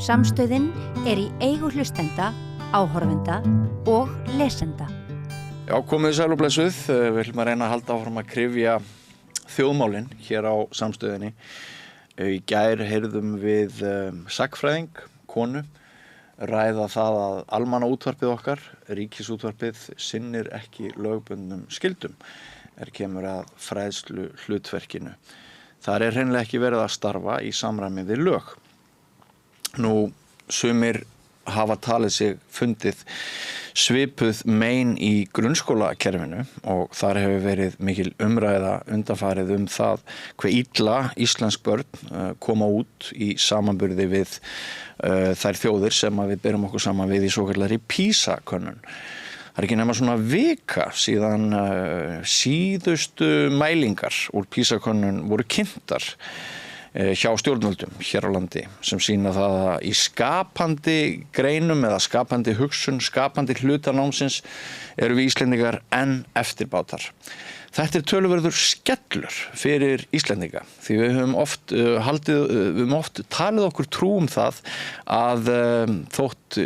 Samstöðin í eigu hlustenda, áhorfenda og lesenda. Já, komið sæl og blessuð. Við viljum að reyna að halda áfram að kryfja þjóðmálin hér á Samstöðinni. Í gær heyrðum við sagnfræðing, konu, ræða það að almannaútvarpið okkar, ríkisútvarpið, sinnir ekki lögbundnum skyldum kemur að fræðslu hlutverkinu. Þar hreinlega ekki verið að starfa í samræmi við lög. Nú, sumir hafa talið sig fundið svipuð mein í grunnskólakerfinu og þar hefur verið mikil umræða undanfarið það hve illa íslensk börn koma út í samanburði við þær þjóðir sem við berum okkur saman við í svokallari PISA-könnun. Það ekki nema svona vika síðan síðustu mælingar úr PISA-könnun voru kynntar hjá stjórnvöldum hér á landi sem sýna það að í skapandi greinum eða skapandi hugsun, skapandi hlutarnámsins við Íslendingar enn eftirbátar. Þetta töluverður skellur fyrir Íslendinga því við höfum oft talið okkur trú það að þótt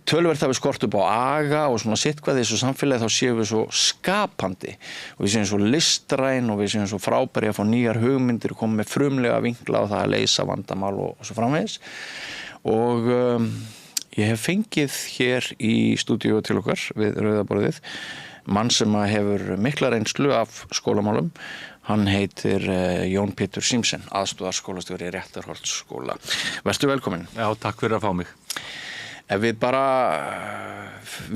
töluvert hafi skort upp á aga og svona sitthvað í þessu samfélagi þá séum við svo skapandi og við séum svo listræn og við séum svo frábæri að fá nýjar hugmyndir og koma með frumlega vinkla á það að leysa vandamál og svo framvegis og ég hef fengið hér í stúdíu til okkar við Rauðaborðið mann sem hefur mikla reynslu af skólamálum. Hann heitir Jón Pétur Símsen, aðstoðarskólastjóri Réttarholtsskóla. Vertu velkominn. Já, takk fyrir að fá mig. Ef við bara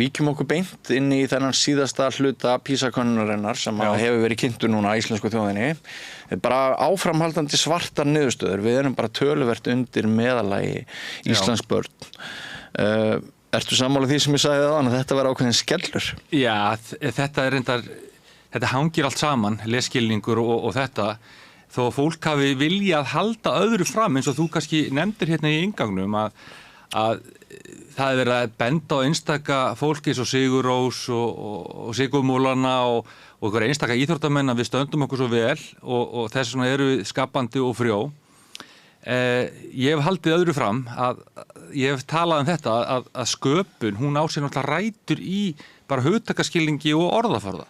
víkjum okkur beint inn í þennan síðasta hluta PISA-könnunarinnar sem hefur verið kynntur núna í íslensku þjóðinni, bara áframhaldandi svartar niðurstöður, við bara töluvert undir meðalagi íslensk börn. Ertu sammála því sem ég sagði áðan að þetta var ákveðin skellur? Já, þetta hangir allt saman, lesskilningur og þetta, þó að fólk hafi viljað halda öðru fram eins og þú kannski nefndir hérna í inngangnum að það verið að benda á einstaka fólki eins og Sigur Rós og Sigurmúlana og einhverja einstaka íþróttamenn að við stöndum okkur svo vel og þess vegna við skapandi og frjó. Ég hef haldið öðru fram ég hef talað þetta að sköpun, hún á sér náttúrulega rætur í bara hugtakaskilningi og orðaforða.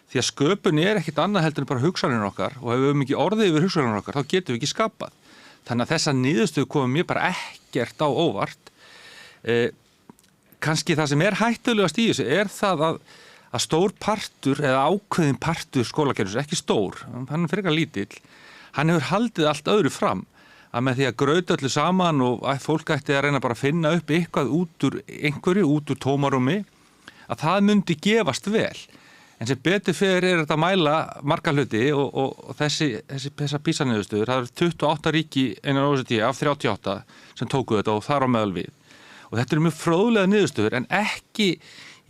Því að sköpun ekkert annað heldur en bara hugsanir okkar og ef við höfum ekki orðið yfir hugsanir okkar þá getum við ekki skapað. Þannig að þessa niðurstöðu komum mér bara ekkert á óvart. Kannski það sem hættulegast í þessu það að stór partur eða ákveðin partur skólakerfisins, ekki stór, hann frekar lítill, hann hefur haldið allt öðru fram að með því að grauta öllu saman og að fólk ætti að reyna bara að finna upp eitthvað út úr tómarúmi, að það myndi gefast vel. En sem betur fyrir þetta að mæla marga hluti og þessa PISA-niðurstöður, það eru 28 ríki innan OECD af 38 sem tóku þetta og þar á meðal við. Og þetta mjög fróðlega niðurstöður en ekki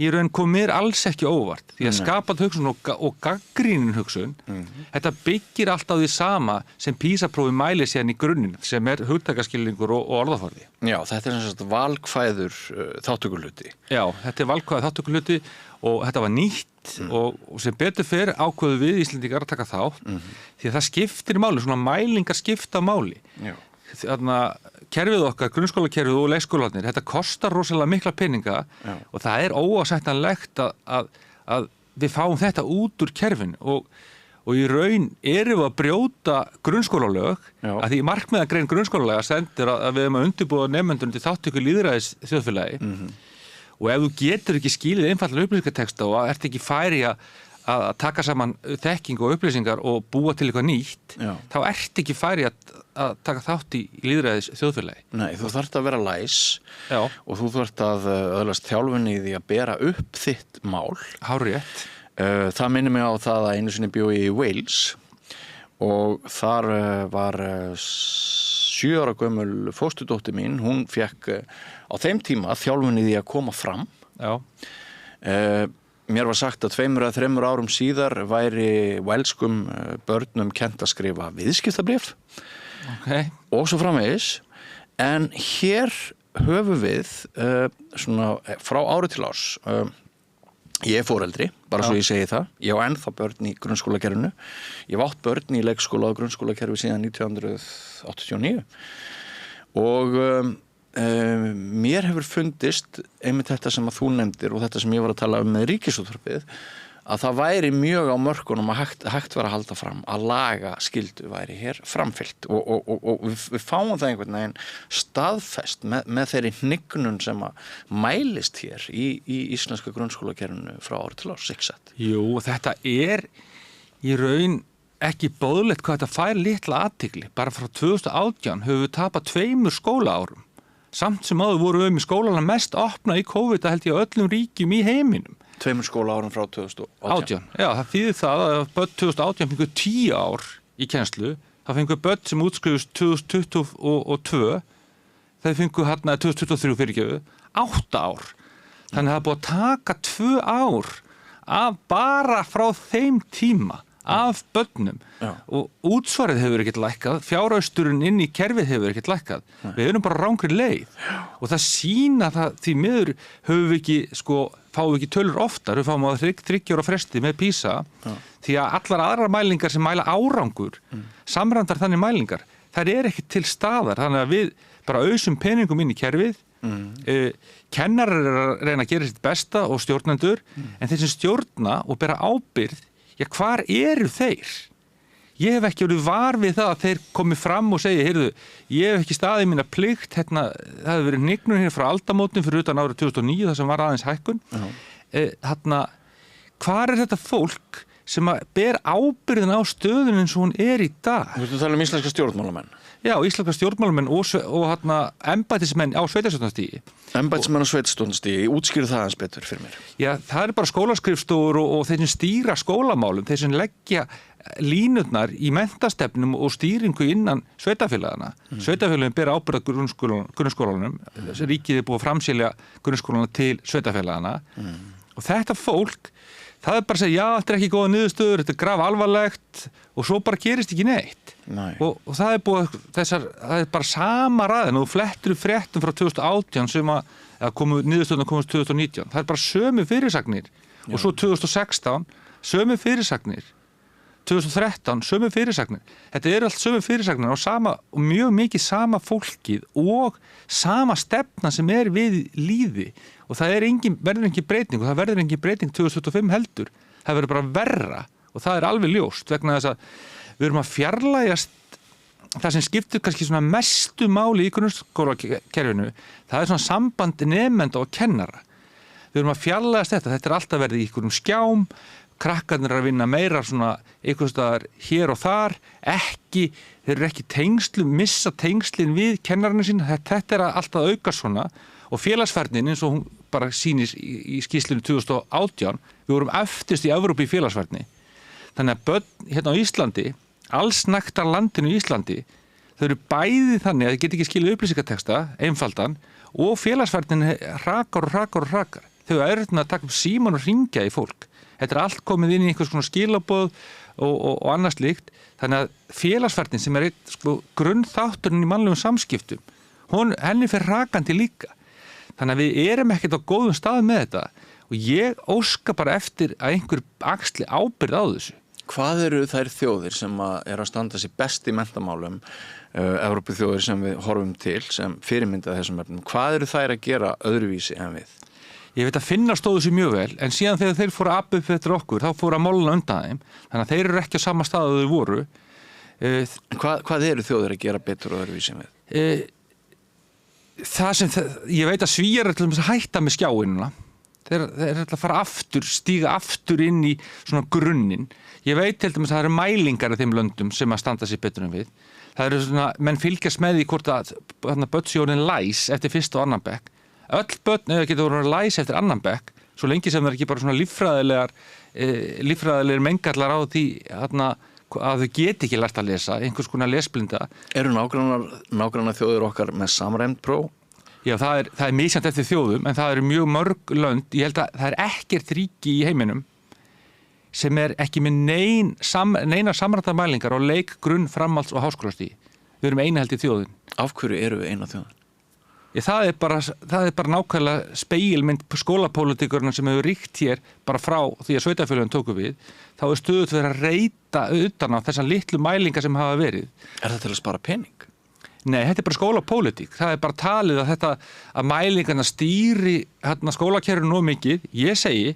í raun kom mér alls ekki óvart því að skapandi hugsun og gagnrýnin hugsun þetta byggir allt á því sama sem PISA-prófi mæli síðan í grunninn sem hugtakaskilningur og orðaforði. Já, þetta sem sagt valkvæður þátttökuhluti. Já, þetta valkvæður þátttökuhluti og þetta var nýtt og sem betur fyrir ákveðu við Íslendingar að taka þátt því að það skiptir máli, svona mælingar skipta máli. Já. Þarna kerfið okkar, grunnskólakerfið og leikskólarnir, þetta kostar rosalega mikla peninga og það óásættanlegt að við fáum þetta út úr kerfinu og í raun við að brjóta grunnskólalög að því markmiðagrein grunnskólalega stendur að við að undirbúa nemendur til þátttöku í lýðræðis þjóðfélagi og ef þú getur ekki skilið einfaldan upplýsingartexta og ert ekki færi að taka saman þekking og upplýsingar og búa til eitthvað nýtt, þá ert ekki færi að taka þátt í lýðræðis þjóðfélagi. Nei, þú þarft að vera læs og þú þarft að öðlast þjálfun í því að bera upp þitt mál. Hárrétt. Það minnir mig á það að einu sinni bjó í Wales og þar var 7 ára gömul fósturdóttir mín, hún fékk á þeim tíma þjálfun í því að koma fram. Já. Mér var sagt að 2 eða 3 árum síðar væri welskum börnum kennt að skrifa viðskiptabréf og svo framvegis. En hér höfum við svona frá ári til árs, ég foreldri, bara svo ég segi það, ég á ennþá börn í grunnskólakerfinu, ég hef átt börn í leikskóla og grunnskólakerfi síðan 1989 og mér hefur fundist einmitt þetta sem að þú nefndir og þetta sem ég var að tala með Ríkisútvarpið að það væri mjög á mörkunum að hægt var að halda fram að laga skyldu væri hér framfylgt og við fáum það einhvern veginn staðfest með þeirri hnignun sem að mælist hér í íslenska grunnskólakerfinu frá ári til árs, ekki satt? Jú, þetta er í raun ekki boðlegt hvað þetta fær litla athygli. Bara frá 2018 höfum við tapað 2 skólaárum. Samt sem áður voru við með skólana mest opna í COVID held ég á öllum ríkjum í heiminum. 2 skólaárum frá 2018. Já, það þýðir það að börn 2018 fengu 10 ár í kennslu. Það fengu börn sem útskrifust 2022, þeir fengu 2023 fyrirgefðu, 8 ár. Þannig að það er búið að taka 2 ár af bara frá þeim tíma af börnum og útsvarið hefur ekkert lækkað, fjárausturinn inn í kerfið hefur ekkert lækkað. Við erum bara rangri leið og það sýna það því miður höfum við ekki, fáum við ekki tölur oftar, við fáum á 3 ára fresti með PISA því að allar aðrar mælingar sem mæla árangur, samræmdar þannig mælingar, þær er ekki til staðar, þannig að við bara ausum peningum inn í kerfið, kennarar er að reyna að gera sitt besta og stjórnendur, en þeir sem stjórna og bera ábyrgð, hvar eru þeir? Ég hef ekki verið var við það að þeir komi fram og segi, heyrðu, ég hef ekki staðið mína plikt, það hefur verið hnignun hér frá aldamótum fyrir utan árið 2009, það sem var aðeins hækkun. Hvar er þetta fólk sem ber ábyrgðin á stöðunum eins og hún er í dag? Þú veist að tala íslenska stjórnmálamenn? Já, íslenska stjórnmálamenn og embættismenn á sveitarstjórnarstigi. Embættismenn á sveitarstjórnarstigi, útskýrðu það aðeins betur fyrir mér. Já, það er bara skólaskrifstofur og þeir sem stýra skólamálum, þeir sem leggja línurnar í menntastefnum og stýringu innan sveitarfélagana. Sveitarfélagin ber ábyrgð grunnskólanum, ríkið er búið að framselja grunnskólana til sveitarfélagana og þetta fólk, það er bara að segja, já, þetta er ekki góða niðurstöður, þetta er grafalvarlegt og svo bara gerist ekki neitt. Og það er búið, það er bara sama ræðin og þú flettur fréttum frá 2018 sem niðurstöðuna komast 2019. Það er bara sömu fyrirsagnir og svo 2016 sömu fyrirsagnir, 2013 sömu fyrirsagnir. Þetta er allt sömu fyrirsagnir og mjög mikið sama fólkið og sama stefna sem er við líði. Og það verður engin breyting og það verður engin breyting 2025 heldur. Það verður bara verra og það er alveg ljóst vegna þess að við erum að fjarlægjast það sem skiptir kannski svona mestu máli í grunnskólakerfinu. Það er svona samband nemenda og kennara. Við erum að fjarlægjast þetta er alltaf verið í einhverjum skjám, krakkarnir að vinna meira svona einhvers staðar hér og þar, þeir eru ekki missa tengslin við kennararnir sín, þetta er alltaf auka svona og félagsfærnin eins og hún bara sýnir í skýrslunni 2018, við vorum eftirst í Evrópu í félagsfærni. Þannig að börn hérna á Íslandi, allsnæktar landinu í Íslandi, þau eru bæði þannig að þau get ekki skilja upplýsingateksta, einfaldan, og félagsfærnin hrakar. Þau eru að taka upp síman og hringja í fólk. Þetta er allt komið inn í einhvers konar skilaboð og annars líkt. Þannig að félagsfærnin sem er grunnþátturinn í mannlegum samskiptum, henni fer hrakandi líka. Þannig að við erum ekkert á góðum stað með þetta og ég óska bara eftir að einhver axli ábyrgð á þessu. Hvað eru þær þjóðir sem eru að standa sér best í menntamálum, Evrópuþjóðir sem við horfum til, sem fyrirmynda þessum efnum, hvað eru þær að gera öðruvísi en við? Ég veit að Finnar stóðu sér mjög vel, en síðan þegar þeir fóru að appa upp eftir okkur, þá fóru að molna undan þeim, þannig að þeir eru ekki á sama stað að þau voru. Hvað eru þjóðir að gera betur og öðruvísi en við? Ég veit að Svíar er til dæmis að hætta með skjáinuna. Þeir eru að fara stíga aftur inn í svona grunninn. Ég veit til dæmis að það eru mælingar af þeim löndum sem að standa sér betur en við. Það eru svona, menn fylgjast með því hvort að börn séu orðin læs eftir fyrsta og annan bekk. Öll börn geta orðin læs eftir annan bekk, svo lengi sem það er ekki bara svona líffræðilegir mengallar á því að þau geti ekki lært að lesa, einhvers konar lesblinda. Eru nágrannar þjóðir okkar með samræmd próf? Já, það er misjafnt eftir þjóðum, en það eru mjög mörg lönd. Ég held að það er ekkert ríki í heiminum sem er ekki með neina samræmdar mælingar á leik, grunn, framhalds og háskólastigi. Við erum eina held í þjóðin. Af hverju eru við eina þjóðin? Það er bara nákvæmlega spegilmynd skólapólitíkurinn sem hefur ríkt hér bara frá því að sveitarfélögin tóku við. Þá er stöðugt verið að reyta utan á þessar litlu mælingar sem hafa verið. Er það til að spara pening? Nei, þetta bara skólapólitík. Það bara talið að að mælingarna stýri skólakerfinu nóg mikið. Ég segi,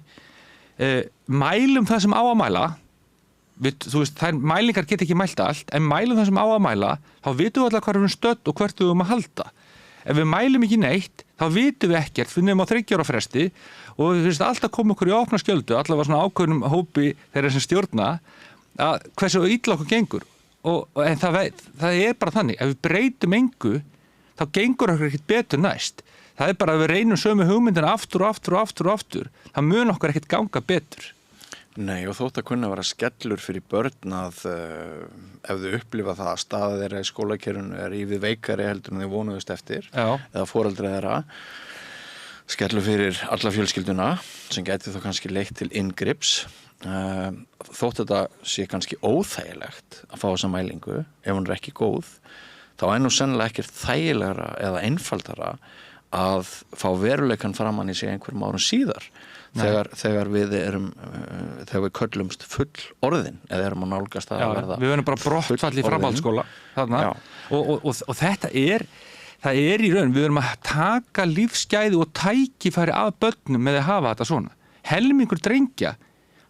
mælum það sem á að mæla. Þú veist, mælingar geta ekki mælt allt, en mælum það sem á að mæla, þá vitum við allar hvað við erum stödd og hvert við erum að halda. Ef við mælum ekki neitt, þá vitum við ekkert, við nefnum á 3 ára fresti og við finnst alltaf koma okkur í opna skjöldu, allavega svona ákveðnum hópi þeirra sem stjórna, að hversu illa okkur gengur. En það bara þannig, ef við breytum engu, þá gengur okkur ekkert betur næst. Það bara að við reynum sömu hugmyndina aftur og aftur og aftur og aftur, það mun okkur ekkert ganga betur. Nei, og þótt að kunna vera skellur fyrir börn að ef þau upplifa það að staða þeirra í skólakerfinu ívið veikari heldur en þau vonuðust eftir, eða foreldra þeirra, skellur fyrir alla fjölskylduna sem gæti þá kannski leitt til inngrips. Þótt þetta sé kannski óþægilegt að fá þessa mælingu, ef hún ekki góð, þá nú sennilega ekki þægilegra eða einfaldara að fá veruleikann framan í sig einhverjum árum síðar. Þegar við köllumst full orðin eða erum að nálgast að verða við verðum bara brottfall í framhaldsskóla og þetta það í raun, við verðum að taka lífsgæði og tækifæri af börnum með að hafa þetta svona. Helmingur drengja,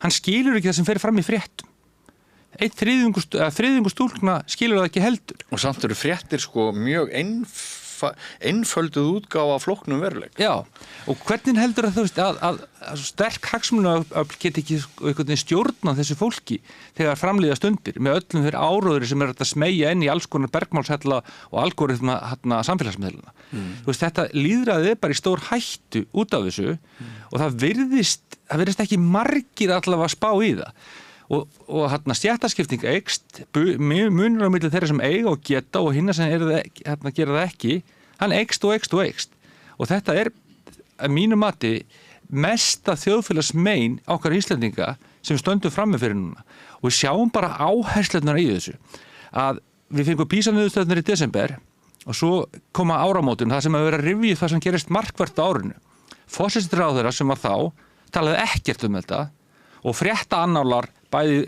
hann skilur ekki það sem fer fram í fréttum. 1/3 stúlkna skilur það ekki heldur. Og samt eru fréttir mjög einfölduð útgáfa af flóknum veruleik. Já, og hvernig heldur að sterk hagsmunaöfl geti ekki einhvern veginn stjórna þessu fólki þegar framlíða stundir með öllum þeir áróðri sem að smeyja inn í alls konar bergmálshella og algoritma samfélagsmiðlana. Þú veist, þetta lýðræðið bara í stór hættu út af þessu og það virðist ekki margir allavega spá í það. Og stjættaskipting eykst, munur á milli þeirra sem eiga og geta og hinna sem gera það ekki, hann eykst og eykst og eykst. Og þetta að mínu mati mesta þjóðfélagsmein okkar Íslendinga sem stöndum frammi fyrir núna. Og við sjáum bara áherslunar í þessu. Að við fengum PISA-niðurstöðurnar í desember og svo koma áramótin, það sem að vera rifjið það sem gerist markvert á árinu. Forsætisráðherra sem var þá talaði ekkert þetta og frétta annálar bæði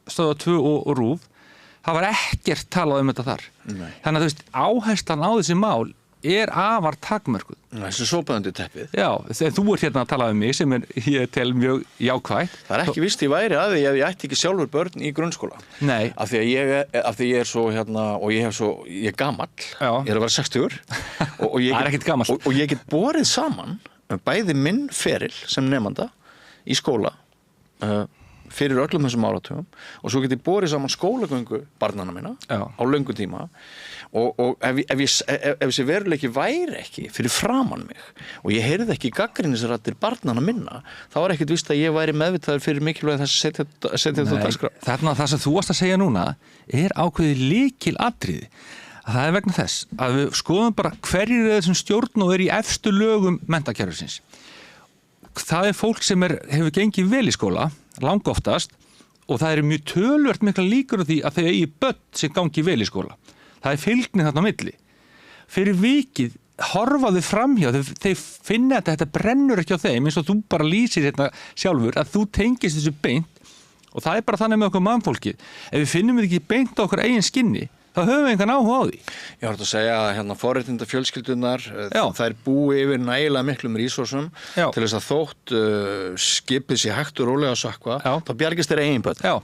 stöða 2 og RÚV, það var ekkert talað þetta þar. Nei. Þannig að þú veist, áherslan á þessi mál afar takmörkuð. Þessi sópaðandi teppið. Já, þú ert að tala mig sem ég tel mjög jákvætt. Það ekki víst ég væri að því ef ég ætti ekki sjálfur börn í grunnskóla. Nei. Af því að ég er svo og ég er gamall. Já. Ég er að vera 60 og ég það er ekkert gamall. Og ég get borið saman bæði minn feril sem nemanda í skóla fyrir öllum þessum áratugum og svo get ég borið saman skólagöngu barnanna minna á löngu tíma og ef þessi veruleiki væri ekki fyrir framan mig og ég heyrði ekki gagnrýnisraddir barnanna minna, þá var ekkert víst að ég væri meðvitaður fyrir mikilvæg þess að setja þetta á dagskrá. Það sem þú varst að segja núna ákveðið lykilatriði. Það vegna þess að við skoðum bara hverjir þessum stjórn og í efstu lögum menntakerfisins. Það fólk sem hefur gengið vel í skóla, langoftast, og það mjög töluvert mikla líkur á því að þau eigi börn sem gangi vel í skóla. Það fylgni þarna á milli. Fyrir vikið horfa þau framhjá, þau finna að þetta brennur ekki á þeim, eins og þú bara lýsir hérna sjálfur, að þú tengist þessu beint, og það bara þannig með okkur mannfólkið. Ef við finnum við ekki beint á okkur eigin skinni, þá höfum við engan áhuga á því. Ég var að segja að forréttinda fjölskyldunar, þær búi yfir nægilega miklum resursum til þess að þótt skipið sér hægt og rólega að sökkva, þá bjargist þeirra eigin börn. Já.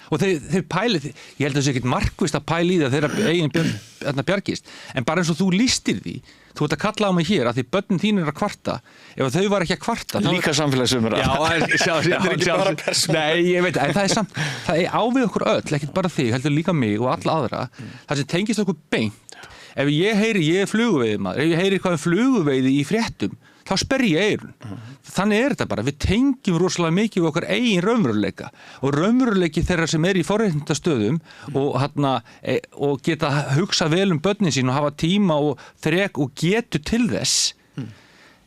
Og þeir pæli, ég held að það sé ekkert markvisst að pæli í það þeirra eigin bjargist, en bara eins og þú lýstir því, þú ert að kalla á mig hér að því börnin þín að kvarta, ef þau var ekki að kvarta líka samfélagsumræða. Nei, ég veit, en það samt, það ávið okkur öll, ekkert bara þig, heldur líka mig og alla aðra, það sem tengist okkur beint. Ef ég er fluguveiðimaður, ef ég heyri hvað fluguveiði í fréttum, þá sperri ég eyrun. Þannig þetta bara, við tengjum rosalega mikið við okkar eigin raunveruleika og raunveruleiki þeirra sem í forréttindastöðum og geta hugsa vel börnin sín og hafa tíma og þrek og getu til þess.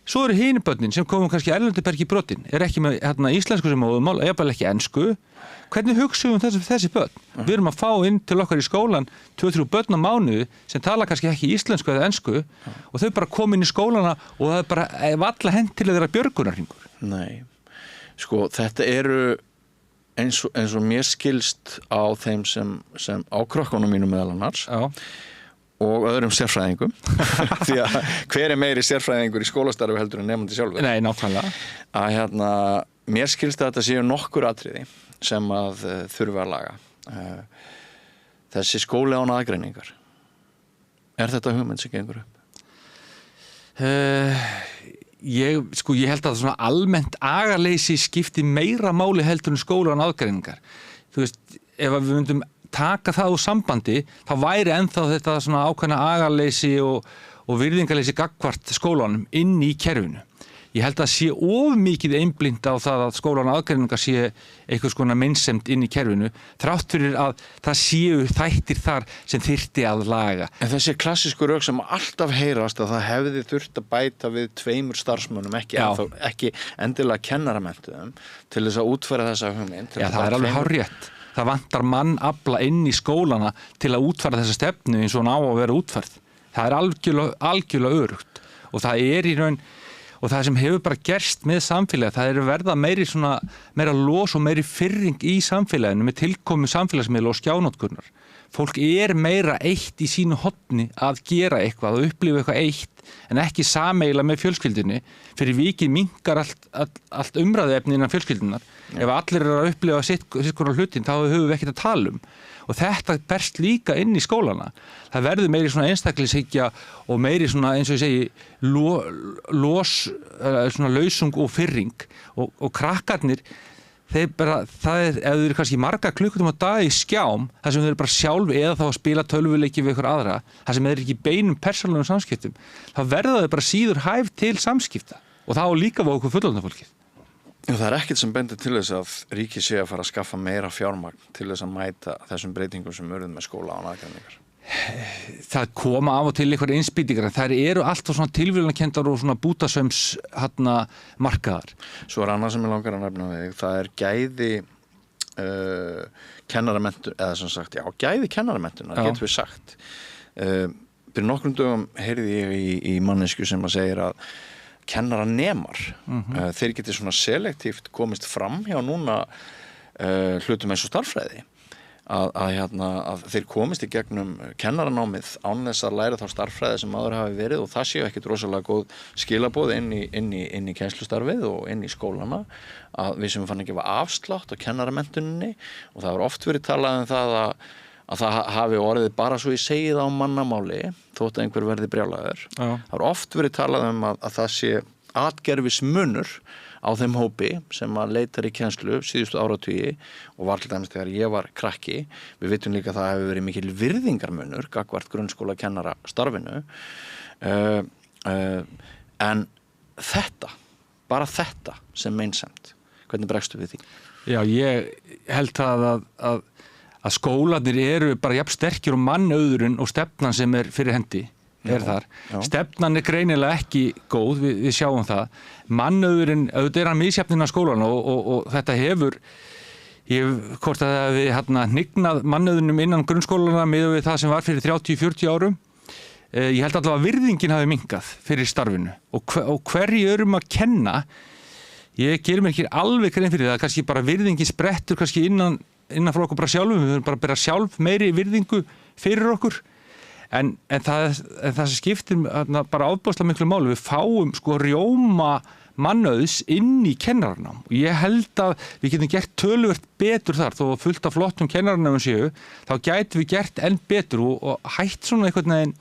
Svo hinir börnin sem komum kannski erlendubergi brotin, ekki með íslensku sem móðumál, jafnvel ekki ensku. Hvernig hugsaum þessi börn? Við erum að fá inn til okkar í skólan 2-3 börn á mánuði sem tala kannski ekki íslensku eða ensku og þau bara koma inn í skólana og það bara valla hent til þeirra björgunarhringur. Nei, þetta eru eins og mér skilst á þeim sem á krökkunum mínum meðal annars og öðrum sérfræðingum því að hver meiri sérfræðingur í skólastarfi heldur en nemandi sjálfur Nei, nákvæmlega. að mér skilst að þetta séu nokkur atriði sem að þurfi að laga þessi skóli án aðgreiningar þetta hugmynd sem gengur upp? Ég held að svona almennt agaleysi skipti meira máli heldur en skóli án aðgreiningar. Þú veist, ef við myndum taka það úr sambandi, þá væri ennþá þetta svona ákveðna agaleysi og virðingarleysi gagnvart skólanum inn í kerfinu. Ég held að sé of mikið einblínt á það að skólan aðgreiningar sé einhvers konar meinsemd inn í kerfinu, þrátt fyrir að það séu þættir þar sem þyrfti að laga. En þessi klassísku rök sem alltaf heyrast að það hefði þurft að bæta við 2 starfsmönnum, ekki endilega kennaramenntuðum, til þess að útfæra þessa hugmynd. Já, það alveg hárrétt. Það vantar mannafla inn í skólana til að útfæra þessa stefnu eins og hún á að vera útfærð. Það algjörlega örugt og það í raun og það sem hefur bara gerst með samfélagi, það verða meira los og meiri firring í samfélaginu með tilkomu samfélagsmiðla og skjánótkurnar. Fólk meira eitt í sínu horni að gera eitthvað og upplifa eitthvað eitt en ekki sameiginlega með fjölskyldunni. Fyrir vikið minnkar allt umræðuefni innan fjölskyldunar. Ef allir eru að upplifa sitt konar hlutin, þá höfum við ekkert að tala um. Og þetta berst líka inn í skólana. Það verður meiri svona einstaklishyggja og meiri svona, eins og ég segi, svona lausung og firring. Og krakkarnir, ef þeir eru kannski marga klukkutum á dag í skjám, þar sem þeir eru bara sjálf eða þá að spila tölvuleiki við ykkur aðra, þar sem þeir eru ekki í beinum persónulegum samskiptum, þá verða þeir bara síður hæf til samskipta. Og það á líka við okkur fullorðna fólkið. Það er ekkert sem bendir til þess að ríkið sé að fara að skaffa meira fjármagn til þess að mæta þessum breytingum sem urðu með skóla án aðgreiningar. Það koma af og til einhverja innspýtingar, þær eru alltaf svona tilvílunarkenndar og svona bútasöms markaðar. Svo annað sem ég langar að nefna þig, það er gæði kennaramenntun, eða sem sagt, gæði kennaramentunar, getur við sagt. Fyrir nokkrum dögum heyrði ég í mannesku sem að segir að kennaranemar, þeir geti svona selektíft komist fram hjá núna hlutum eins og stærðfræði að þeir komist í gegnum kennaranámið án þess að læra þá stærðfræði sem áður hafi verið og það séu ekkit rosalega góð skilaboð inn í kennslustarfið og inn í skólana að við sem fann að gefa afslátt á kennaramentuninni og það var oft verið talað um það að það hafi orðið bara svo ég segi það á mannamáli þótt að einhver verði brjálaður. Það var oft verið talað um að það sé atgerfismunur á þeim hópi sem að leitar í kennslu síðustu áratugi og var til dæmis þegar ég var krakki. Við vitum líka að það hefur verið mikil virðingarmunur gagnvart grunnskóla kennara starfinu en bara þetta sem meinsemd, hvernig bregstu við því? Já, ég held að skólarnir eru bara jafn sterkir og mannauðurinn og stefnan sem fyrir hendi þar. Stefnan greinilega ekki góð, við sjáum það. Mannauðurinn, auðvitað hann misjafninn á skólan og þetta hefur, hvort að við hnignað mannauðunum innan grunnskólana miðað við það sem var fyrir 30-40 árum. Ég held allavega að virðingin hafi minnkað fyrir starfinu og hverju erum að kenna. Ég gerir mér ekki alveg grein fyrir það, kannski bara virðingin sprettur kannski innan frá okkur bara sjálfum, við höfum bara að bera sjálf meiri virðingu fyrir okkur en það sem skiptir bara ofboðslega miklu máli, við fáum rjóma mannauðs inn í kennararnám og ég held að við getum gert töluvert betur þar þó fullt af flottum kennararnámum séu, þá gætum við gert enn betur og hætt svona einhvern veginn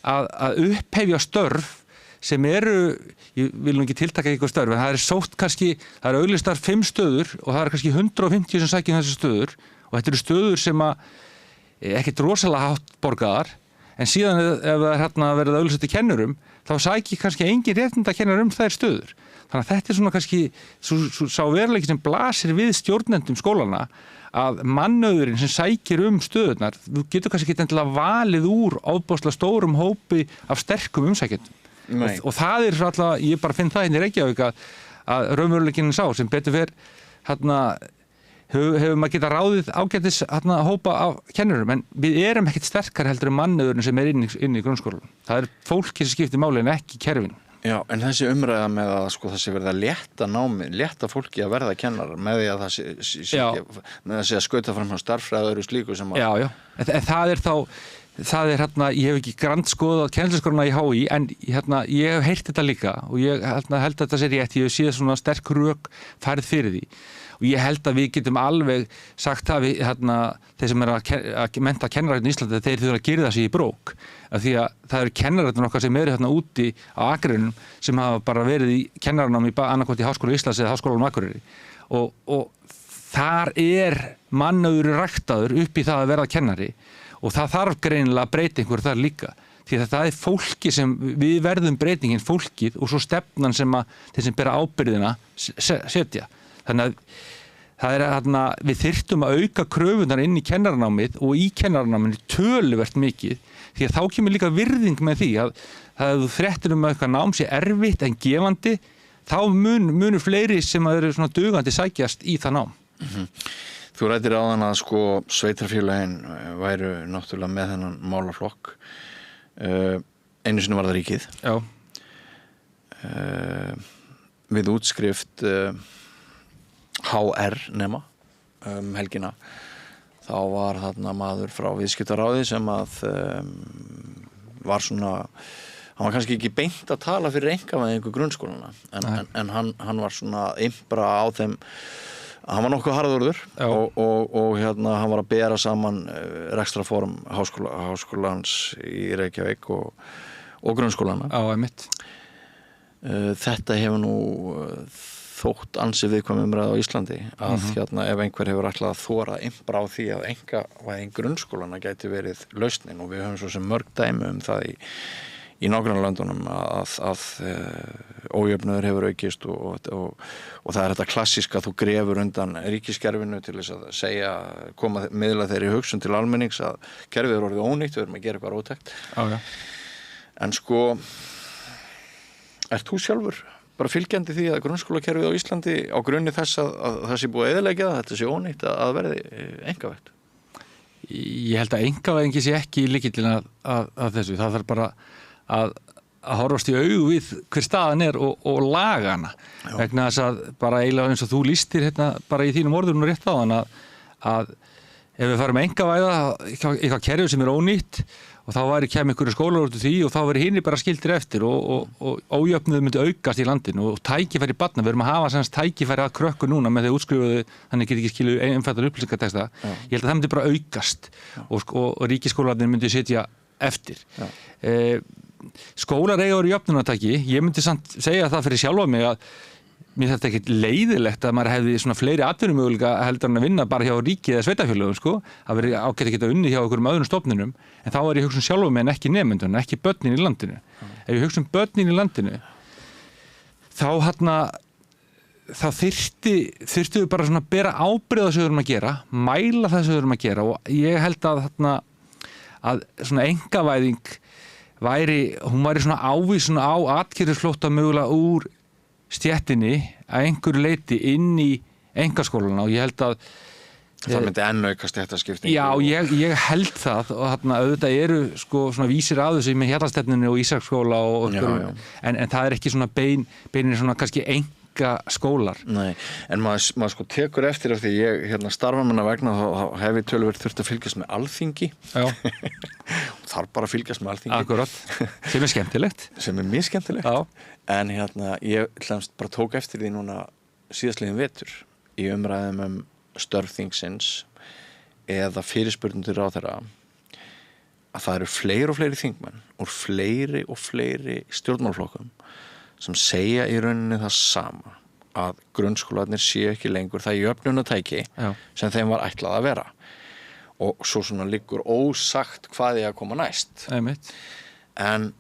að upphefja störf sem eru, ég vil nú ekki tiltaka eitthvað störf, en það sótt kannski, það auglýstar 5 stöður og það kannski 150 sem sækja þessi stöður og þetta eru stöður sem ekkert rosalega hátt borgaðar, en síðan ef það verið auglýstar kennurum, þá sækir kannski engin réttinda kennar þær stöður. Þannig að þetta svona kannski sá veruleiki sem blasir við stjórnendum skólana að mannauðurinn sem sækir stöðurnar, þú getur kannski ekki endilega valið úr ofboðslega stórum hópi af sterkum umsækjendum. Og það alltaf, ég bara finn það í Reykjavík að raunveruleikinn sá sem betur fer hefur maður getað ráðið ágætis hópa af kennurum en við erum ekkert sterkar heldur mannauðurinn sem inn í grunnskólanum. Það er fólki sem skiptir máli en ekki kerfin. Já, en þessi umræða með að það sé verið að létta námi, létta fólki að verða kennarar með því að það sé að skauta fram hjá starffræði og öðru slíku sem að... Já, en það þá það hérna, ég hef ekki grandskoðað kennsluskólana í HÍ en hérna, ég hef heyrt þetta líka og ég held að þetta sé rétt, ég hef séð svona sterk rök farið fyrir því og ég held að við getum alveg sagt það við hérna, þeir sem að mennta kennararnir í Íslandi þeir þurfa að gera það sig í brók af því að það eru kennararnir okkar sem eru hérna úti á Akureyrinum sem hafa bara verið í kennaranámi annarkvæmt í Háskóla Íslands eða Háskólanum Akureyri og þar mannauður ræktaður upp í það að verða kennari og það þarf greinilega að breyta einhverju þar líka því að það fólki sem við verðum breytingin fólkið og svo stefnan sem að þeir sem bera ábyrgðina setja þannig að það hérna, við þyrftum að auka kröfunar inn í kennaranámið og í kennaranáminu töluvert mikið því að þá kemur líka virðing með því að það þú fréttir að eitthvað nám sé erfitt en gefandi þá munur fleiri sem eru svona dugandi sækjast í það nám. Þú rættir áðan að sko sveitarfélögin væru náttúrulega með þennan málaflokk einu sinni var það ríkið við útskrift HR nema helgina þá var þarna maður frá viðskiptaráði sem að var svona hann var kannski ekki beint að tala fyrir einkavæðingu grunnskólana en hann var svona impra á þeim hann var nokkuð harðurður og hérna hann var að bera saman rekstrarform háskólans í Reykjavík og grunnskólana. Já, einmitt. Þetta hefur nú þótt ansi viðkvæm umræða á Íslandi að hérna ef einhver hefur ætlað að þora impra á því að einkavæðing grunnskólana gæti verið lausnin og við höfum svo sem mörg dæmi það í nágrannalöndunum að ójöfnuður hefur aukist og það þetta klassíska að þú grefur undan ríkiskerfinu til þess að segja, miðla þeirri hugsun til almennings að kerfið orðið ónýtt, við erum að gera eitthvað ótækt. En sko, ert þú sjálfur bara fylgjandi því að grunnskólakerfið á Íslandi á grunni þess að það sé búið að eyðileggja það, þetta sé ónýtt að verði einkavætt? Ég held að einkavæðingi sé ekki lykillinn að þessu, það þarf bara að horfast í augu við hver staðan og laga hana vegna þess að bara eiginlega eins og þú lýstir hérna bara í þínum orðum og rétt á hann að ef við farum einkavæða eitthvað kerfi sem ónýtt og þá kemur einhverju skólar út úr því og þá væri hinir bara skildir eftir og ójöfnuð myndi aukast í landinu og tækifæri barna, við erum að hafa semst tækifæri að krökku núna með því útskrifuðu þannig get ekki skilu einfaldan upplýsingateksta ég held að það myndi bara aukast og ríkisskólarnir myndi sitja eftir skólar eiga verið jöfnunartæki ég myndi samt segja það fyrir sjálfa mig að mér þetta ekki leiðilegt að maður hefði svona fleiri atvinnumöguleika heldur en að vinna bara hjá ríki eða sveitafélögum sko það verið ágætt að geta unni hjá einhverjum öðrum stofnunum en þá ég hugsa sjálfa mig en ekki nemendun ekki börnin í landinu ef ég hugsa börnin í landinu þá þyrftu við bara svona að bera ábyrgð sem við erum að gera mæla það sem við erum að gera og ég held að svona einkavæðing hún væri svona ávísun á atgerðisflótta mögulega úr stéttinni að einhverju leyti inn í einkaskólana og ég held að það myndi enn auka stéttaskiptingu já, ég held það og auðvitað eru sko svona vísir að þessu með Hjalastefnunni og Ísaksskóla en það er ekki svona beinir svona kannski skólar. Nei, en maður sko tekur eftir af því ég starfa minna vegna þá hef ég töluvert þurft að fylgjast með Alþingi þarf bara að fylgjast með Alþingi Akkurat, sem skemmtilegt sem mjög skemmtilegt en ég bara tók eftir því núna síðastliðin vetur í umræðum störf þingsins eða fyrirspurnum til ráðherra að það eru fleiri og fleiri þingmenn úr fleiri og fleiri stjórnmálaflokkum sem segja í rauninni það sama að grunnskólarnir séu ekki lengur það jöfnunartæki sem þeim var ætlað að vera og svo svona liggur ósagt hvað að koma næst en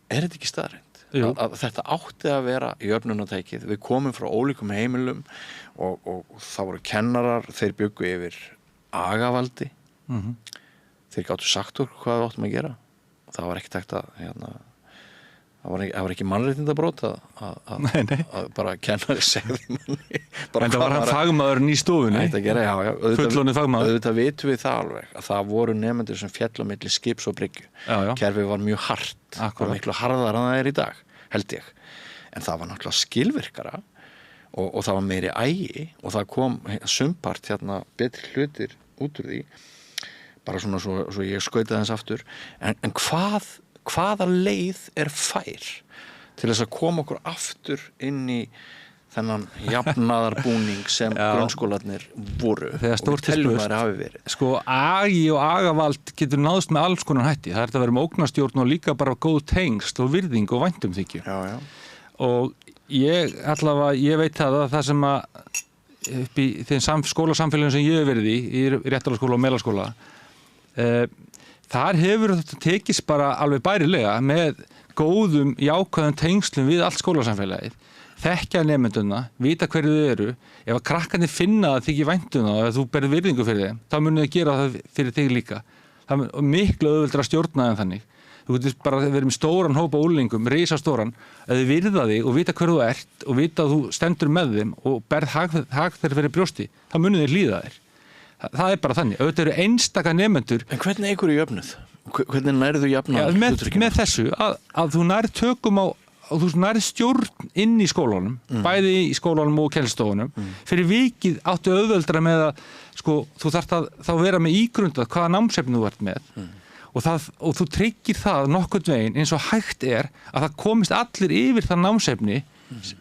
þetta ekki staðreynd að þetta átti að vera jöfnunartækið við komum frá ólíkum heimilum og það voru kennarar þeir bjuggu yfir agavaldi þeir gáttu sagt okkur hvað við áttum að gera það var ekki tækt að það var ekki mannréttindabrót að bara kennari segði manni en það var hann fagmaðurinn í stofunni fullorðinn fagmaður auðvitað vitum við það alveg að það voru nemendur sem féll á milli skips og bryggju kerfið var mjög hart og miklu harðara en það er í dag held ég en það var náttúrulega skilvirkara og það var meiri ægi og það kom sumpart betri hlutir út úr því bara svona svo ég skauta þess aftur en hvaða leið fær til þess að koma okkur aftur inn í þennan jafnaðarbúning sem grunnskólarnir voru og teljum þær hafi verið. Sko, agi og agavald getur náðst með alls konar hætti. Það að vera með ógnarstjórn og líka bara góð tengsl og virðing og væntumþykju. Já. Og ég veit það sem að upp í þeim skólasamfélagum sem ég hef verið í réttaraskóla og melaskóla, þar hefur þetta tekist bara alveg bærilega með góðum, jákvæðum tengslum við allt skólasamfélagið. Þekkja nemenduna, vita hverju þau eru. Ef að krakkarnir finna að þykir vænt um það og ef þú berð virðingu fyrir þeim, þá munið að gera það fyrir þig líka. Það er miklu auðveldara að stjórna en þannig. Þú getur bara verið með stóran hópa úlingum, risastóran, að þau virða þig og vita hverju þú ert og vita að þú stendur með þeim og berð hag þeir fyrir brjósti, þá munið þeir líða þér. Það er bara þannig. Auðvitað eru einstaka nemendur. En hvernig eykur jöfnuð? Hvernig nærðu jafnaðar hlutverkinu? Með þessu að þú nærð tökum á og þú nærð stjórn inn í skólanum, bæði í skólanum og kennslustofunum. Fyrir vikið áttu auðveldra með að þú þarft að þá vera með ígrundað hvaða námsefni þú ert með og þú tryggir það nokkurn veginn eins og hægt að það komist allir yfir það námsefni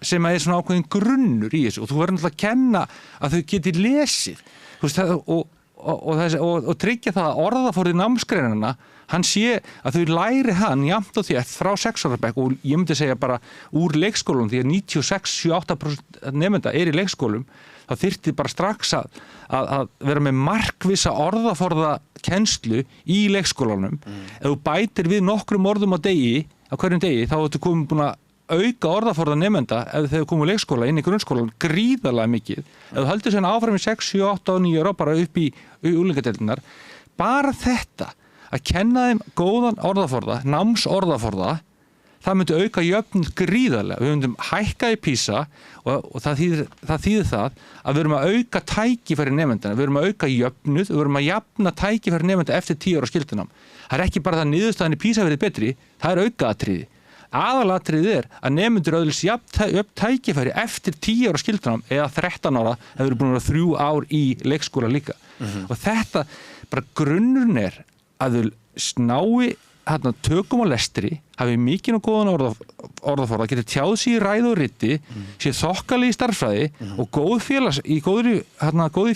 sem er svona ákveðin grunnur í þessu og þú verður náttúrulega að kenna að þau geti lesið og tryggja það að orðaforði námsgreinanna hann sé að þau læri hann jafnt og þétt frá 6 ára bekk og ég myndi segja bara úr leikskólum því að 96-78% nemenda í leikskólum þá þyrfti bara strax að vera með markvissa orðaforða kennslu í leikskólanum ef þú bætir við nokkrum orðum á hverjum degi þá ertu komin búin að auka orðaforða nemenda ef þau komu leikskóla inn í grunnskólan gríðarlega mikið ef þú heldur sérna áfram í 6, 7, 8 og 9 ára bara upp í unglingadeildirnar bara þetta að kenna þeim góðan orðaforða, námsorðaforða, það myndi auka jöfn gríðarlega. Við myndum hækka í PISA og það þýðir það að við erum að auka tækifæri nemendana, við erum að auka jöfnuð, við erum að jafna tækifæri nemenda eftir 10 ára skyldanám. Það er ekki bara það niðurstaðan í PISA verið betri, það er aukaatriði. Aðalatriðið að nemendur öðlis jöfn tækifæri eftir 10 ára skyldanám eða 13 ára ef við erum búin að vera 3 ár í leikskóla líka. Og þetta, bara grunnurinn að þau snái tökum á lestri, hafi mikinn og góðan orðaforða, geti tjáð sig í ræðu og riti, sé þokkalegi í starffræði og góði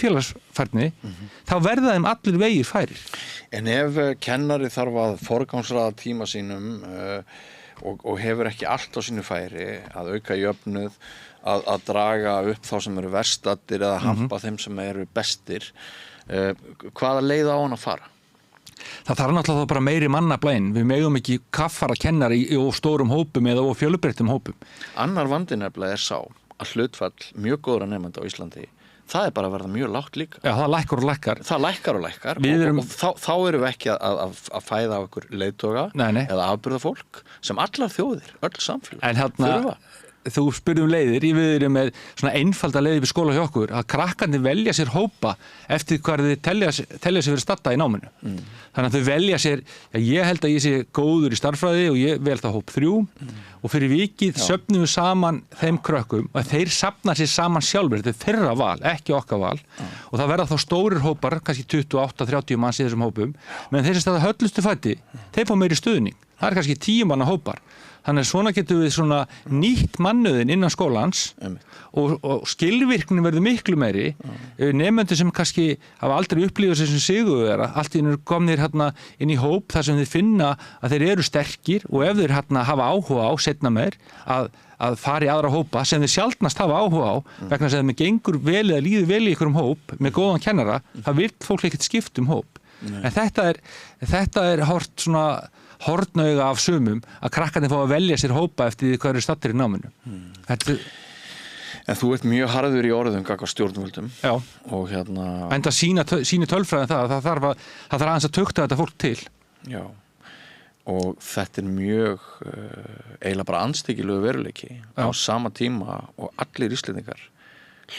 félagsfærni, þá verða þeim allir vegir færir. En ef kennari þarf að forgangsraða tíma sínum og hefur ekki allt á sínu færi að auka jöfnuð, að draga upp þá sem eru verstaddir eða hampa þeim sem eru bestir, hvaða leið á hann að fara? Það þarf náttúrulega bara meiri mannaflæn. Við megum ekki kaffara kennari í stórum hópum eða fjölbreyttum hópum. Annar vandi nefnilega sá að hlutfall mjög góðra nemenda á Íslandi, það er bara að verða mjög lágt líka. Já, það lækkar og lækkar. Það lækkar og lækkar og þá erum við ekki að fæða á ykkur leiðtoga eða afburðafólk sem allar þjóðir, öll samfélag þurfa. Þú spurðum leiðir, við erum með svona einfalda leiðir við skóla hjá okkur að krakkarnir velja sér hópa eftir hvað þið telja sér fyrir stadda í náminu. Þannig að þau velja sér, ég held að ég sé góður í starffræði og ég vel það hóp 3 og fyrir vikið söfnum við saman þeim krökkum og þeir safna sér saman sjálfur, þetta þeirra val, ekki okkar val og það verða þá stórir hópar, kannski 28-30 manns í þessum hópum, menn þeir sem staða höllustu fæti, þeir fá meiri stuðning, það er kannski 10 manna hópar. Þannig að svona getum við svona nýtt mannauðin innan skólans og skilvirknin verður miklu meiri. Nemendur sem kannski hafa aldrei upplifað sér sem sigurvegara, allt í einu komnir inn í hóp þar sem þeir finna að þeir eru sterkir og ef þeir hafa áhuga á seinna meir að fara í aðra hópa sem þeir sjaldnast hafa áhuga á vegna þess að þeim gengur vel eða líður vel í einhverjum hóp með góðan kennara, það vill fólk ekkert skipt um hóp. En þetta er hort svona hornauga af sumum að krakkarnir fá að velja sér hópa eftir hvað eru stattir í náminu. En þú ert mjög harður í orðum gagnvart stjórnvöldum. Já. Og enda síni tölfræðin það þarf aðeins að tukta þetta fólk til. Já. Og þetta er mjög eiginlega bara andstyggilegu veruleiki á sama tíma og allir Íslendingar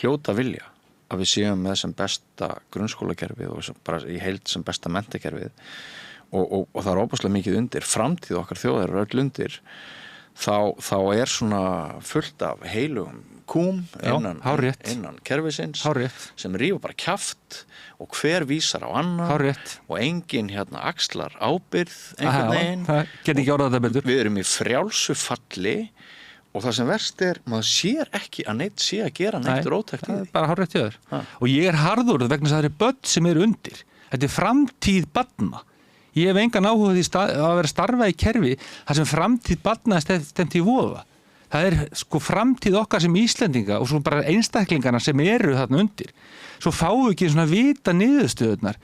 hljóta vilja að við séum með sem besta grunnskólakerfið og bara í heild sem besta menntakerfið og það er óbúslega mikið undir framtíð okkar þjóðar öll undir þá er svona fullt af heilugum kúm hárrétt. innan kerfisins Hárrétt. sem rífa bara kjaft og hver vísar á annan Hárrétt. og enginn axlar ábyrgð einhvern veginn. Það get ekki orðað þetta betur. Við erum í frjálsu falli og það sem verst maður sér ekki að neitt sé að gera neitt róttækt í það því. bara hárrétt hjá þér. Og ég harður vegna þess að það eru börn sem eru undir. Þetta framtíð barna. Ég hef engan áhuga því að vera starfa í kerfi þar sem framtíð barna stemt í voða. Það sko framtíð okkar sem Íslendinga og svo bara einstaklingarna sem eru þarna undir. Svo fáum við ekki svona vita niðurstöðunar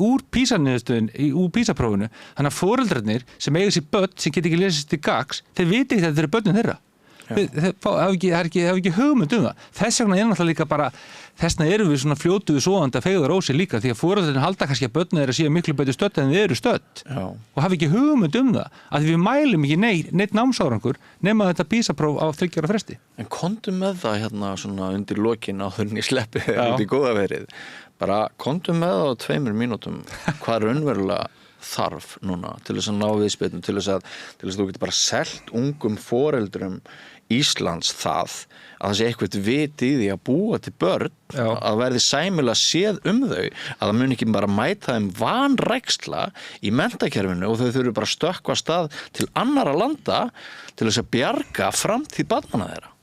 úr PISA-niðurstöðun, úr PISA-prófinu. Þannig að foreldrarnir sem eiga sér börn sem get ekki lesist til gags, þeir viti ekki að þetta eru börnin þeirra. Þeir hafa ekki hugmynd það. Þess vegna náttúrulega líka bara, þessna erum við svona fljótuðu svoðandi að feigða rósi líka því að foreldrarnir halda kannski að börnin þeirra séu miklu betur stödd en þeir eru stödd og hafa ekki hugmynd það að við mælum ekki neitt námsárangur nema þetta PISA-próf á 3 ára fresti. En komdu með það svona undir lokin áður en ég sleppi þér út í góða verið. Bara komdu með það á 2 mínútum hvað raunverulega þarf núna til þess að ná viðspyrnu, til þess að þú getur bara selt ungum foreldrum Íslands það að það sé eitthvað vit í því að búa til börn að verði sæmilega séð þau að það mun ekki bara mæta þeim vanræksla í menntakerfinu og þau þurfi bara stökkva stað til annarra landa til þess að bjarga framtíð barnanna þeirra.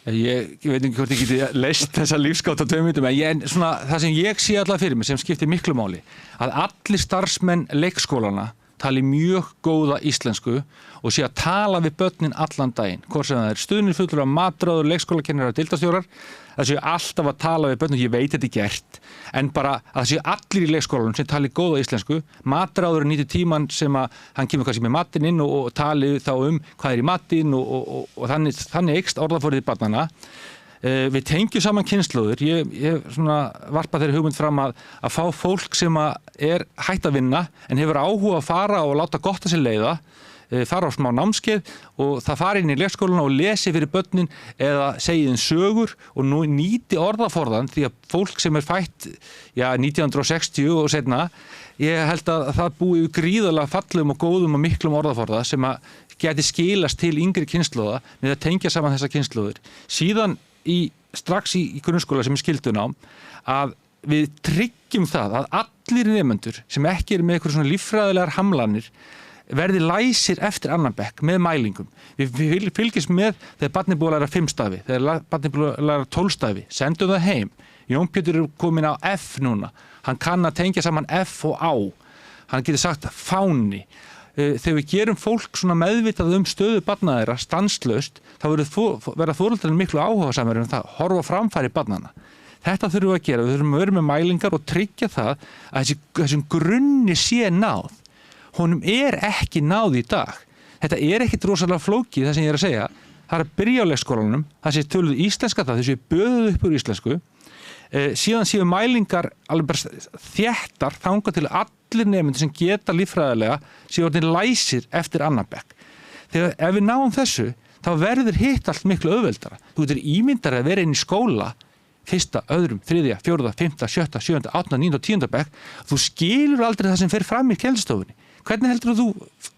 Ég veit ekki hvort ég geti leist þessa lífsgátt á 2 mínútum en það sem ég sé allavega fyrir mig sem skiptir miklu máli að allir starfsmenn leikskólana tali mjög góða íslensku og sé að tala við börnin allan daginn. Hvort sem það stuðningsfullur af matráður, leikskólakennarar og deildarstjórar, það sé alltaf að tala við börnin, ég veit þetta er gert, en bara að það sé allir í leikskólanum sem tali góða íslensku, matráður nýti tíman sem að hann kemur kannski með matinn inn og tali þá hvað er í matinn og þannig eykst orðaforðið barnanna. Við tengjum saman kynslóðir. Ég varpa þeirri hugmynd fram að fá fólk sem er hætt að vinna en hefur áhuga að fara og láta gott að sér leiða, fara á smá námskeið og það fari inn í leikskólana og lesi fyrir börnin eða segið sögur og nú nýti orðaforðan því að fólk sem er fætt 1960 og seinna, ég held að það búi gríðarlega fallum og góðum og miklum orðaforða sem að geti skilast til yngri kynslóða með að tengja saman þessa kynslóðir. Síðan strax í grunnskóla sem er skyldunám að við tryggjum það að allir nemendur sem ekki eru með eitthvað svona líffræðilegar hamlanir verði læsir eftir annan bekk með mælingum. Við fylgjumst með þegar barnið búið að læra 5 stafi, þegar barnið búið að læra 12 stafi, sendum það heim. Jón Pétur er komin á F núna. Hann kann að tengja saman F og á. Hann getur sagt fáni. Þegar við gerum fólk svona meðvitað stöðu barna þeirra stanslaust, þá verða foreldrarnir miklu áhugasamir það, horfa framfæri barnana. Þetta þurfum við að gera, við þurfum að vera með mælingar og tryggja það að þessum grunni sé náð. Honum er ekki náð í dag. Þetta er ekkit rosalega flókið það sem ég er að segja. Það er að byrja á leikskólanum, það sé töluð íslenska það, þessi böðuð upp úr íslensku. Síðan séu mælingar alveg bara þéttar þangað til allir nemendur sem geta líffræðilega séu orðnir læsir eftir annan bekk. Þegar ef við náum þessu, þá verður hitt allt miklu auðveldara. Þú getur ímyndar að vera inn í skóla 1., 2., 3., 4., 5., 6., 7., 8., 9. og 10. bekk. Þú skilur aldrei það sem fer fram í kennslustofunni. Hvernig heldur þú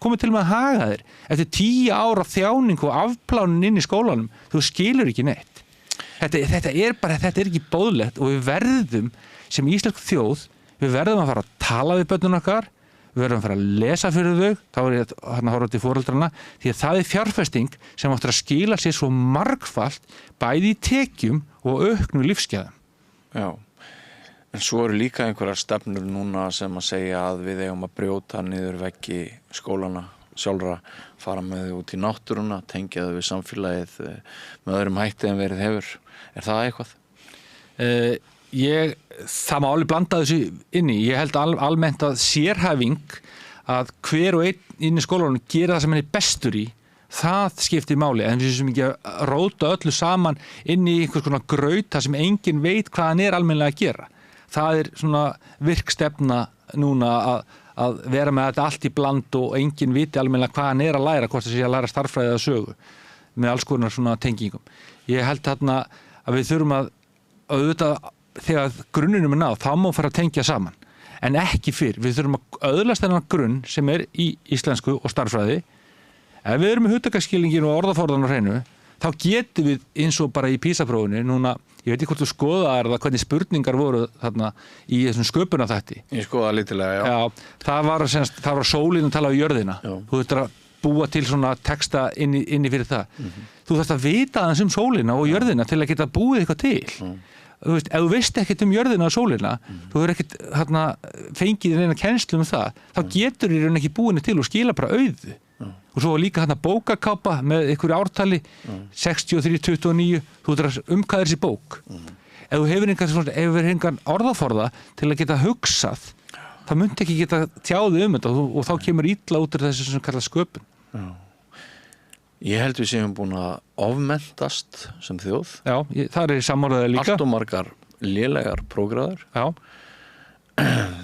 komið til með að haga þér? Eftir 10 ára þjáning og afplánin inn í skólanum, þú skilur ekki neitt. Þetta er ekki boðlegt og við verðum sem íslensk þjóð, við verðum að fara að tala við börnin okkar, við verðum að fara að lesa fyrir þau, þá er ég að horfa til foreldrana, því að það er fjárfesting sem áttur að skila sér svo margfalt bæði í tekjum og auknu lífsgæðum. Já, en svo eru líka einhverjar stefnur núna sem að segja að við eigum að brjóta niður veggi skólana sjálfra, fara með þau út í náttúruna, tengja þau við samfélagið með öðrum hætti en verið hefur. Er það eitthvað? Það má alveg blanda þessu inni. Ég held almennt að sérhæfing, að hver og einn inn í skólanum gera það sem hann er bestur í, það skiptir máli. En við sem ekki að róta öllu saman inn í einhvers konar grauta sem enginn veit hvað hann er almennilega að gera. Það er svona virkstefna núna að vera með þetta allt í bland og enginn viti almennilega hvað hann er að læra, hvort það sé að læra starffræði eða sögu með alls konar svona tengingum. Ég held þarna að við þurfum að auðvitað þegar grunnunum er náð, þá má fara að tengja saman en ekki fyrr. Við þurfum að öðlast þennan grunn sem er í íslensku og starffræði. Ef við erum með hugtakaskilningin og orðaforðan á hreinu, þá getum við eins og bara í PISA-prófinu núna, ég veit ekki hvort þú skoðaðir það hvernig spurningar voru þarna í þessum sköpunarþætti. Ég skoða lítilega, já. Já, það var sólin að tala um jörðina. Já. Þú þurftir að búa til svona texta inni fyrir það. Þú þarft að vita aðeins um sólina og jörðina til að geta búið eitthvað til. Þú veist, ef þú veist ekkert um jörðina og sólina, þú hefur ekkert fengið neina kennslu um það, þá getur í raun ekki búinu til og skila bara auðu. Og svo líka bókakápa með einhverju ártali 63-29, þú þarf að hvað þessi bók. Ef þú hefur engan orðaforða til að geta hugsað, það myndi ekki geta tjáðið um þetta og þá kemur illa út úr þessu sem kallað sköpun. Já. Ég held við séum búin að ofmentast sem þjóð. Já, það er sammálaðið líka. Allt og margar lélegar prógraður. Já.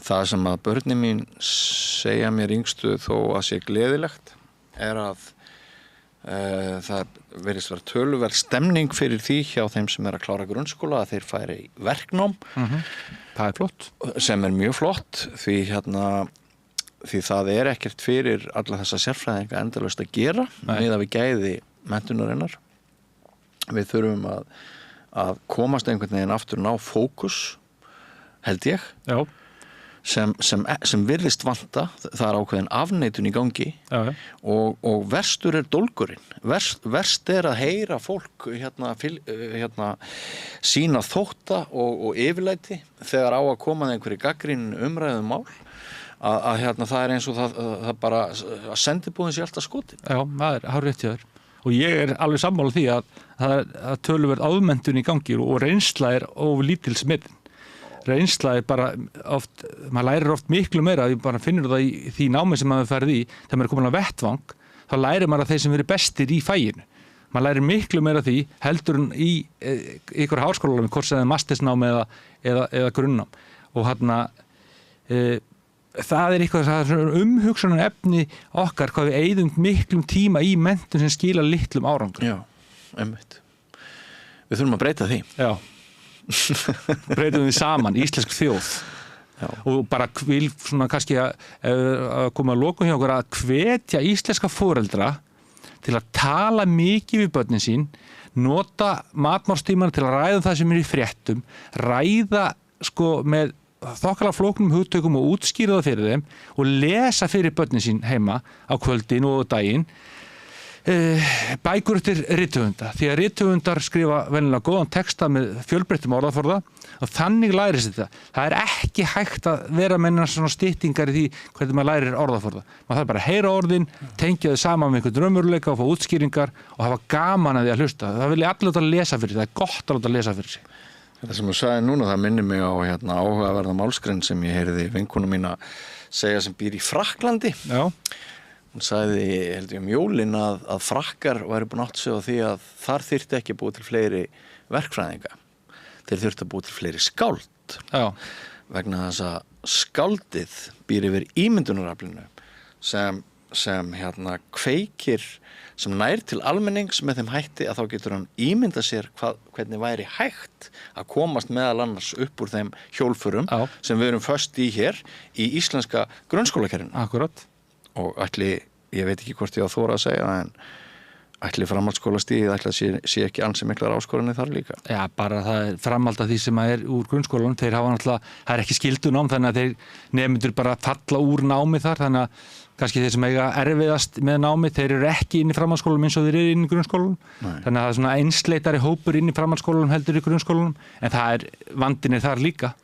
Það sem að börnin mín segja mér yngstu þó að sé gleðilegt að það verðist vera töluverð stemning fyrir því hjá þeim sem að klára grunnskóla að þeir færi í verknám. Það er flott. Sem er mjög flott því því það er ekkert fyrir alla þessa sérfræðinga endalaust að gera með að við gæði menntunarinnar. Við þurfum að komast einhvern veginn aftur ná fókus, held ég. Já. Sem virðist vanta, það er ákveðin afneitun í gangi. Já. Og verstur er dólgurinn. Verst er að heyra fólk sína þótta og yfirlæti þegar á að koma einhverju gagnrýnin umræðum mál að það er eins og það bara að sendibúðin sé alltaf skotið. Já, það er hárrétt hjá þér. Og ég er alveg sammála því að það er töluverð áðmentun í gangi og reynsla er of lítil smitin. Reynsla er bara oft, maður lærir oft miklu meira, ég bara finnur það í því námi sem maður ferði í, þegar maður er komin á vettvang, þá lærir maður að þeir sem eru bestir í faginu. Maður lærir miklu meira því heldur en í ykkur háskólanámi, hvort sem það er mastersnámi eða grunnnám. Og það er eitthvað umhugsunar efni okkar hvað við eyðum miklum tíma í menntun sem skila litlum árangur. Já, einmitt. Við þurfum að breyta því. Já. Breytum við saman, íslensk þjóð. Já. Og bara vil svona kannski að koma að lokum hjá okkur að hvetja íslenska foreldra til að tala mikið við börnin sín, nota matmálstímana til að ræða það sem er í fréttum, ræða með þokkalega flóknum hugtökum og útskýra það fyrir þeim og lesa fyrir börnin sín heima á kvöldin og daginn bækur eftir rithöfunda því að rithöfundar skrifa venjulega góðan texta með fjölbreyttum orðaforða og þannig lærist þetta. Það er ekki hægt að vera með svona styttingar í því hvernig maður lærir orðaforða. Maður þarf bara að heyra orðin, tengja þau saman með einhvern raunveruleika og fá útskýringar og hafa gaman að því að hlusta. Það vilja allir láta að lesa fyrir sig, það er gott að láta að lesa fyrir sig. Þetta sem þú sagði núna, það minnir mig á áhugaverða málsgrein sem ég heyrði vinkonu mína segja sem býr í Frakklandi. Já. Hún sagði, held ég jólin að Frakkar væri búin átt sig á því að þar þyrfti ekki að búið til fleiri verkfræðinga. Þeir þurfti að búið til fleiri skáld. Já. Vegna þess að skáldið býr yfir ímyndunaraflinu sem kveikir sem nær til almennings með þeim hætti að þá getur hann ímynda sér hvernig væri hægt að komast meðal annars upp úr þeim hjólfurum sem við erum föst í hér í íslenska grunnskólakerfinu. Akkurat. Og ég veit ekki hvort ég á þóra að segja en ætli framhaldsskólastigið ætli að sé ekki ansi miklar áskoranir þar líka. Já, bara það er framhald af því sem er úr grunnskólanum, þeir hafa náttúrulega, það er ekki skyldunám þannig að þeir nemendur bara falla úr námi þar, þannig að kannski þeir sem eiga erfiðast með námi, þeir eru ekki inn í framhaldsskólanum eins og þeir eru inn í grunnskólanum. Þannig að það er svona einsleitari hópur inn í framhaldsskólanum heldur í grunnskólanum, en vandinn er þar líka.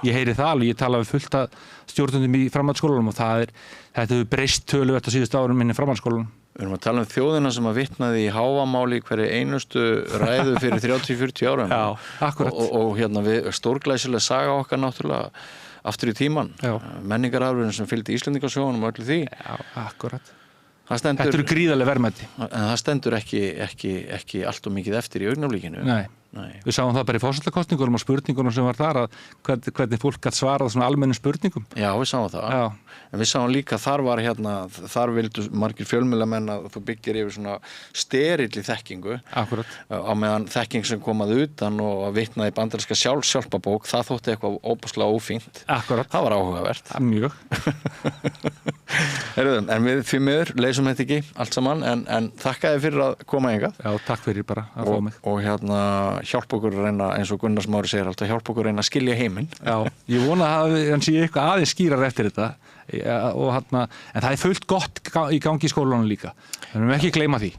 Ég heyri það alveg, ég tala við fullt af stjórnendum í framhaldsskólanum og þetta hefur breyst töluvert á síðustu árum inn í framhaldsskólanum. Við erum að tala þjóðina sem að vitnaði í hávamáli hverju einustu ræðu fyrir 30-40 árum. Já, akkurat. Og við stórglæsilega saga okkar náttúrulega aftur í tíman. Menningararfurinn sem fylgdi Íslendingasögunum og öllu því. Já, akkurat. Þetta eru gríðarleg verðmæti. En það stendur ekki allt of mikið eftir í augnablikinu. Nei. Nei. Við sáum það bara í forsetakosningunum og spurningunum sem var þar að hvernig fólk gætt svarað svona almennum spurningum. Já, við sáum það. Já. En við sáum líka þar vildu margir fjölmiðlamenn að þú byggir yfir svona sterilli þekkingu. Akkurat. Á meðan þekking sem komað utan og að vitna í bandaríska sjálfshjálparbók, það þótti eitthvað óbúslega ófínt. Akkurat. Það var áhugavert. Mjög. Heyrðu, en við því miður leysum þetta ekki allt saman, en þakka þér fyrir að koma hingað. Já, takk fyrir bara að fá mig. Og hjálpa okkur að reyna, eins og Gunnar Smári segir alltaf, hjálpa okkur að reyna að skilja heiminn. Já, ég vona að hann sé eitthvað aðeins skýrar eftir þetta. En það er fullt gott í gangi í skólanum líka. Við erum ekki að gleyma því.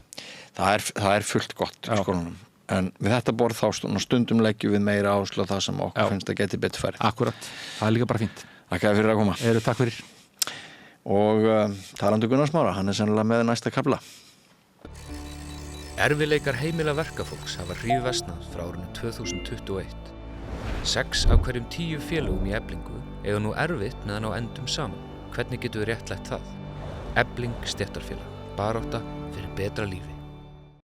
Það er fullt gott í skólanum. En við þetta borð þá stundum leggjum við meira áherslu á það sem okkur finnst að geti betur farið. Akkurat, það er líka bara fínt. Takk fyrir að koma. Takk fyrir. Og talandi Gunnar Smára, hann er sennilega með næsta kafla. Erfiðleikar heimila verkafólks hafa hríðversnað frá árinu 2021. 6 af hverjum 10 félögum í Eflingu eiga nú erfitt meðan á endum saman. Hvernig getum við réttlætt það? Efling stéttarfélag. Barátta fyrir betra lífi.